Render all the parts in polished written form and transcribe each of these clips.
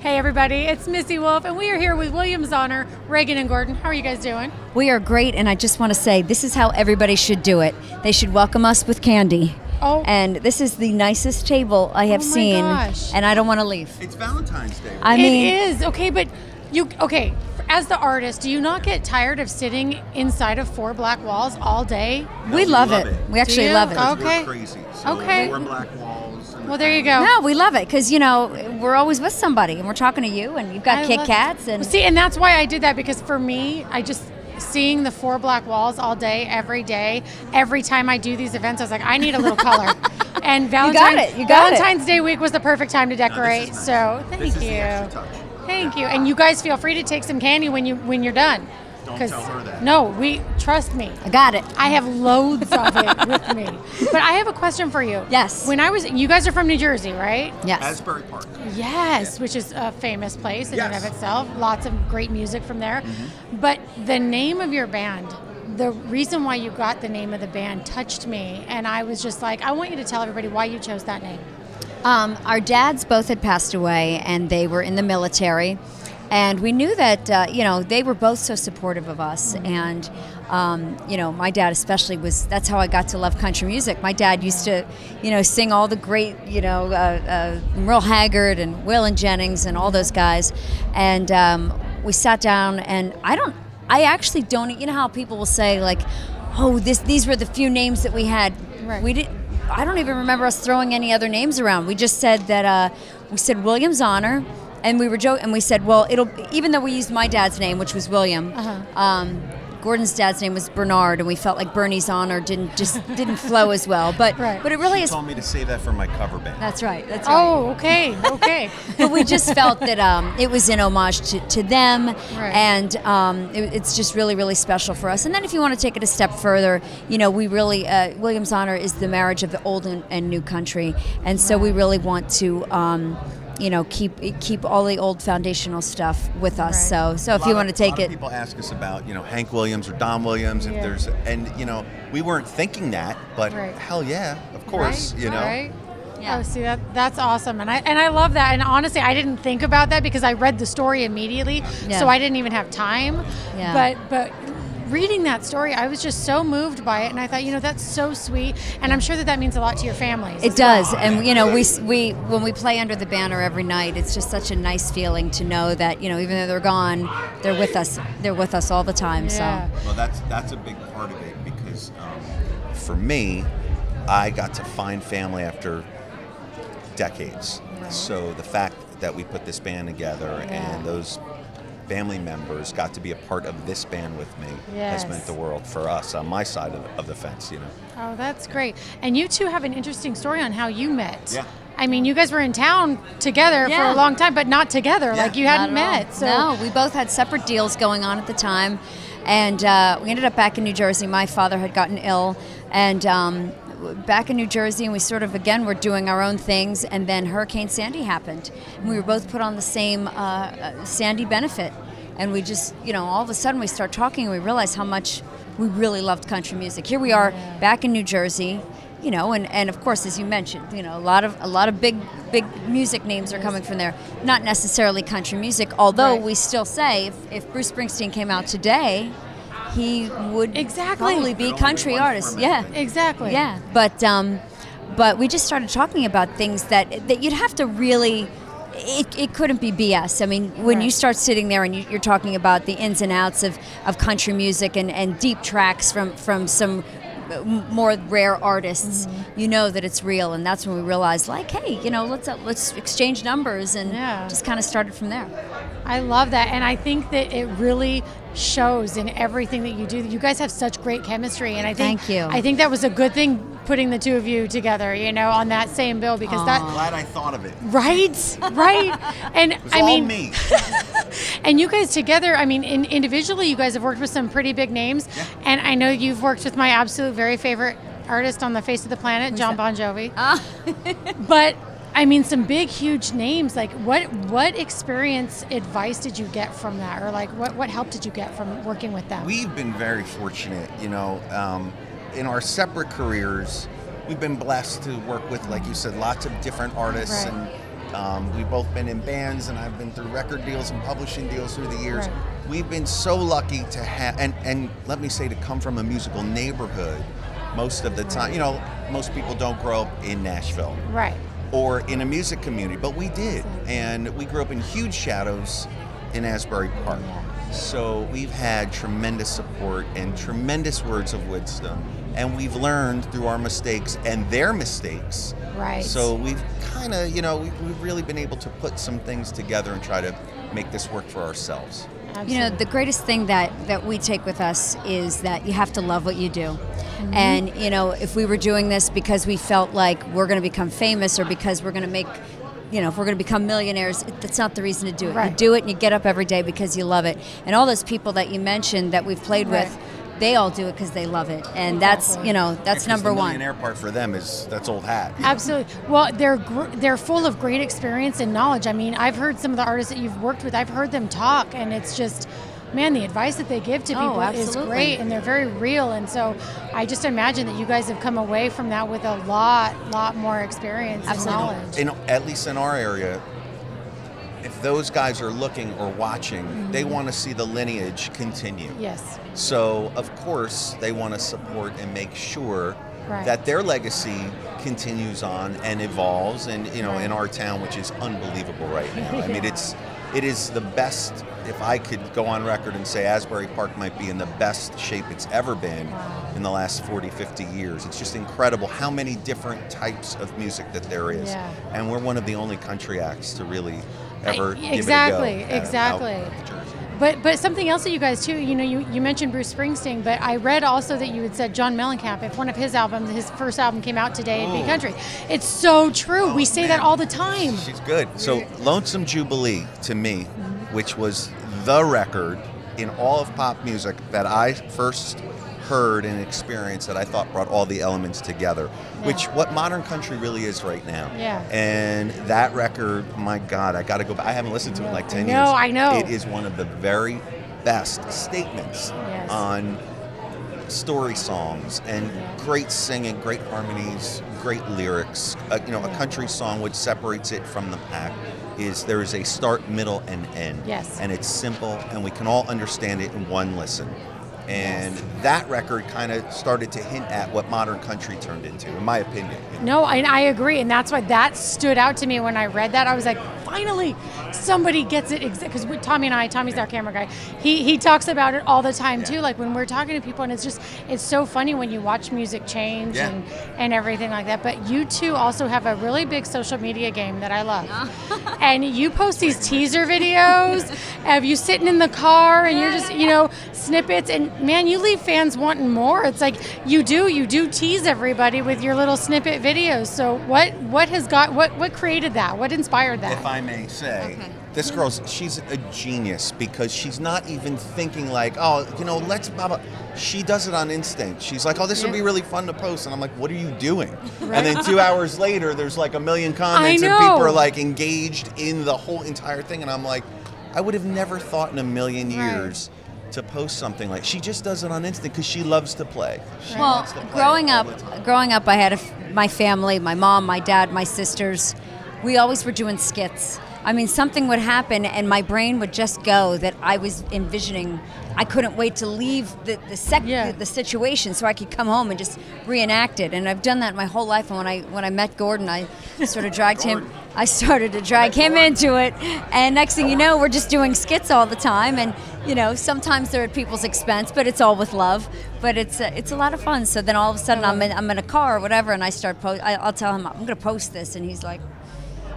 Hey everybody, it's Missy Wolf, and we are here with Williams Honor, Reagan and Gordon. How are you guys doing? We are great, and I just want to say this is how everybody should do it. They should welcome us with candy. Oh. And this is the nicest table I have seen, gosh. and I don't want to leave. It's Valentine's Day. I mean, it is. Okay, but as the artist, do you not get tired of sitting inside of 4 black walls all day? No, we love it. We Do actually you? love it. Okay. We're crazy. So Okay. 4 black walls. Well, there you go. No, we love it because, you know, we're always with somebody, and we're talking to you, and you've got I Kit love Kats. it. And See, and that's why I did that, because for me, seeing the 4 black walls all day, every time I do these events, I was like, I need a little color. And Valentine's Day week was the perfect time to decorate. nice. So thank This is you. the extra touch. Thank you. And you guys feel free to take some candy when you're done. Don't 'Cause- tell her that. No, trust me. I got it. I have loads of it with me. But I have a question for you. Yes. You guys are from New Jersey, right? Yes. Asbury Park. Yes, which is a famous place in and of Yes. itself. Lots of great music from there. But the name of your band, the reason why you got the name of the band touched me. And I was just like, I want you to tell everybody why you chose that name. Our dads both had passed away, and they were in the military. And we knew that, they were both so supportive of us. And, my dad especially that's how I got to love country music. My dad used to, sing all the great, Merle Haggard and Waylon Jennings and all those guys. And we sat down, and I actually don't, you know how people will say, like, oh, these were the few names that we had. Right. I don't even remember us throwing any other names around. We just said that, we said Williams Honor. And we were joking, and we said, well, even though we used my dad's name, which was William, Gordon's dad's name was Bernard, and we felt like Bernie's honor didn't flow as well. But but it really She is. told me to save that for my cover band. That's right. That's right. Oh, okay. But we just felt that it was in homage to them, Right. and it's just really, really special for us. And then if you want to take it a step further, we really Williams Honor is the marriage of the old and new country, and so we really want to. Keep all the old foundational stuff with us. Right. So if you want to take it, people ask us about Hank Williams or Don Williams. If there's we weren't thinking that, but hell yeah, of course, Right. Yeah. Oh, see, that's awesome, and I love that. And honestly, I didn't think about that because I read the story immediately, so I didn't even have time. Yeah. But reading that story, I was just so moved by it, and I thought, that's so sweet, and I'm sure that means a lot to your families. It does, and we when we play under the banner every night, it's just such a nice feeling to know that even though they're gone, they're with us. They're with us all the time. Yeah. So well, that's a big part of it because for me, I got to find family after decades. Right. So the fact that we put this band together and those family members got to be a part of this band with me has meant the world for us on my side of the fence, Oh, that's great. And you two have an interesting story on how you met. Yeah. I mean, you guys were in town together for a long time, but not together. Yeah. Like you hadn't Not at all. met. So No, we both had separate deals going on at the time, and we ended up back in New Jersey. My father had gotten ill, and back in New Jersey, and we sort of again were doing our own things, and then Hurricane Sandy happened, and we were both put on the same Sandy benefit, and we just all of a sudden we start talking, and we realize how much we really loved country music. Here we are back in New Jersey, and of course, as you mentioned, a lot of big music names are coming from there. Not necessarily country music, although we still say if Bruce Springsteen came out today, he would probably be country artist. Yeah, exactly. Yeah, but we just started talking about things that you'd have to really. It couldn't be BS. I mean, when you start sitting there and you're talking about the ins and outs of country music and deep tracks from some more rare artists, you know that it's real, and that's when we realized, like, hey, let's exchange numbers, and just kind of started from there. I love that, and I think that it really shows in everything that you do. You guys have such great chemistry, and I think Thank you. I think that was a good thing putting the two of you together, on that same bill, because Glad I thought of it. right, and It was I all mean, me. and you guys together, I mean, individually, you guys have worked with some pretty big names, and I know you've worked with my absolute very favorite artist on the face of the planet, John Bon Jovi. But I mean, some big, huge names. Like, what experience, advice did you get from that, or like, what help did you get from working with them? We've been very fortunate, in our separate careers. We've been blessed to work with, like you said, lots of different artists, Right. and We've both been in bands, and I've been through record deals and publishing deals through the years. Right. We've been so lucky to have, and let me say, to come from a musical neighborhood most of the time. You know, most people don't grow up in Nashville. Right. Or in a music community, but we did. And we grew up in huge shadows in Asbury Park. Yeah. So we've had tremendous support and tremendous words of wisdom. And we've learned through our mistakes and their mistakes. Right. So we've kind of, you know, we've really been able to put some things together and try to make this work for ourselves. Absolutely. You know, the greatest thing that we take with us is that you have to love what you do. And, you know, if we were doing this because we felt like we're going to become famous or because we're going to make, you know, if we're going to become millionaires, that's not the reason to do it. Right. You do it and you get up every day because you love it. And all those people that you mentioned that we've played with, they all do it because they love it. And that's, you know, that's number the one. millionaire part for them that's old hat. Absolutely. Well, they're full of great experience and knowledge. I mean, I've heard some of the artists that you've worked with, I've heard them talk, and it's just, man, the advice that they give to people is great, and they're very real. And so I just imagine that you guys have come away from that with a lot more experience and knowledge. At least in our area, if those guys are looking or watching, they want to see the lineage continue. Yes. So, of course, they want to support and make sure that their legacy continues on and evolves. And, you know, in our town, which is unbelievable right now. I mean, it is the best. If I could go on record and say Asbury Park might be in the best shape it's ever been in the last 40, 50 years. It's just incredible how many different types of music that there is. Yeah. And we're one of the only country acts to really ever give it a go. Exactly. Out of Jersey. But something else that you guys too, you know, you mentioned Bruce Springsteen, but I read also that you had said John Mellencamp, if one of his albums, his first album came out today, it'd be country. It's so true. We say that all the time. She's good. So Lonesome Jubilee, to me, which was the record in all of pop music that I first heard and experienced, that I thought brought all the elements together, which what modern country really is right now. Yeah. And that record, my God, I got to go back. I haven't listened to it in like 10 years. No, I know. It is one of the very best statements on story songs and great singing, great harmonies, great lyrics. You know, a country song, which separates it from the pack, is there is a start, middle, and end. Yes. And it's simple, and we can all understand it in one listen. And that record kind of started to hint at what modern country turned into, in my opinion. No, I agree, and that's why that stood out to me when I read that. I was like, finally, somebody gets it. Because Tommy's our camera guy. He talks about it all the time too. Like when we're talking to people, and it's so funny when you watch music change and everything like that. But you two also have a really big social media game that I love, and you post these teaser videos of you sitting in the car, and you're just, you know, snippets, and man, you leave fans wanting more. It's like you do tease everybody with your little snippet videos. So what created that? What inspired that? If I may say, this she's a genius, because she's not even thinking like, oh, you know, let's blah, blah. She does it on instinct. She's like, oh, this would be really fun to post. And I'm like, what are you doing? And then 2 hours later, there's like 1 million comments and people are like engaged in the whole entire thing. And I'm like, I would have never thought in a million years to post something like. She just does it on instinct because she loves to play. Well, growing up, I had my family, my mom, my dad, my sisters. We always were doing skits. I mean, something would happen and my brain would just go that I was envisioning. I couldn't wait to leave the situation so I could come home and just reenact it. And I've done that my whole life. And when I met Gordon, I sort of dragged him. I started to drag him into it. And next thing you know, we're just doing skits all the time. And you know, sometimes they're at people's expense, but it's all with love. But it's a lot of fun. So then all of a sudden, I'm in a car or whatever, and I start I'll tell him I'm going to post this, and he's like.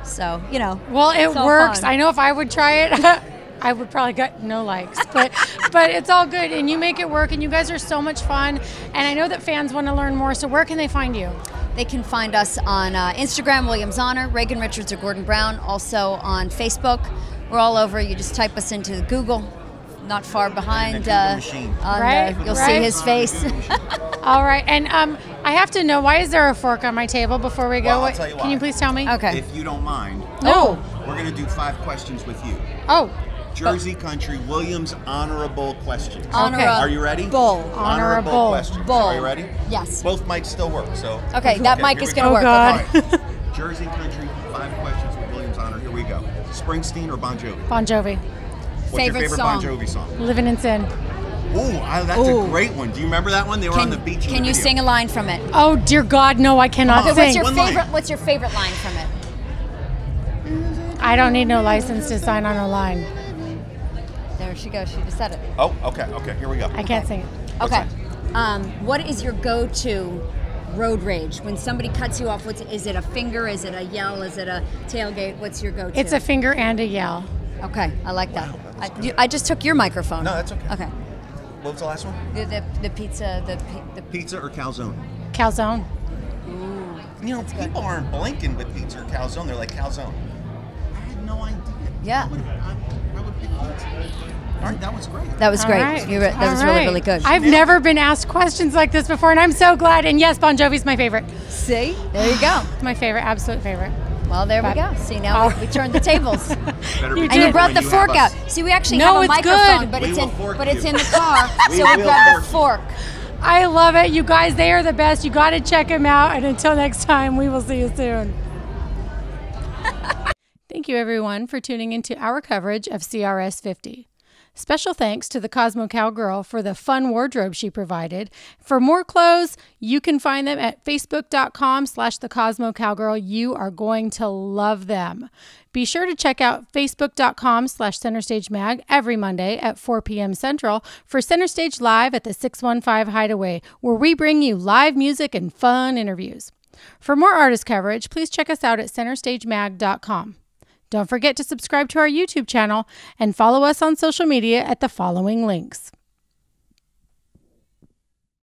So, you know. Well, it works. Fun. I know if I would try it, I would probably get no likes. But it's all good, and you make it work, and you guys are so much fun. And I know that fans want to learn more, so where can they find you? They can find us on Instagram, Williams Honor, Reagan Richards or Gordon Brown. Also on Facebook. We're all over. You just type us into Google. Not far behind. You'll see his face. All right, and I have to know, why is there a fork on my table before we go? Well, I'll tell you why. Can you please tell me? Okay. If you don't mind. No. We're going to do 5 questions with you. Oh. Jersey Country Williams honorable questions. Okay. Are you ready? Honorable questions. Bull. Are you ready? Yes. Both mics still work, so. Okay, that mic is going to work. God. Okay. Jersey Country, 5 questions with Williams honorable Springsteen or Bon Jovi? Bon Jovi. What's your favorite song? Bon Jovi song? Living in Sin. Ooh, that's a great one. Do you remember that one? They were on the beach. Can you sing a line from it? Oh dear God, no, I cannot sing. What's your favorite line from it? I don't need no license to sign on a line. There she goes. She just said it. Oh, okay. Here we go. I can't sing it. Okay. What is your go-to road rage when somebody cuts you off? Is it a finger? Is it a yell? Is it a tailgate? What's your go-to? It's a finger and a yell. Okay, I like that. Wow, I just took your microphone. No, that's okay. Okay. What was the last one? The pizza. The Pizza or calzone? Calzone. Ooh, You know, people aren't blinking with pizza or calzone. They're like calzone. I had no idea. Yeah. I would pick pizza. All right, that was great. That was great. All right. That was really, really good. I've never been asked questions like this before, and I'm so glad. And yes, Bon Jovi's my favorite. See? There you go. My favorite, absolute favorite. Well, there we go. See, now we turned the tables. You And you did. brought the fork out. See, we actually No, have a it's microphone, good. but We it's will in fork but it's you. in the car. We So we will grabbed the fork fork. I love it. You guys, they are the best. You got to check them out. And until next time, we will see you soon. Thank you, everyone, for tuning into our coverage of CRS50. Special thanks to the Cosmo Cowgirl for the fun wardrobe she provided. For more clothes, you can find them at facebook.com/the Cosmo Cowgirl. You are going to love them. Be sure to check out facebook.com/Center Stage Mag every Monday at 4 p.m. Central for Center Stage Live at the 615 Hideaway, where we bring you live music and fun interviews. For more artist coverage, please check us out at centerstagemag.com. Don't forget to subscribe to our YouTube channel and follow us on social media at the following links.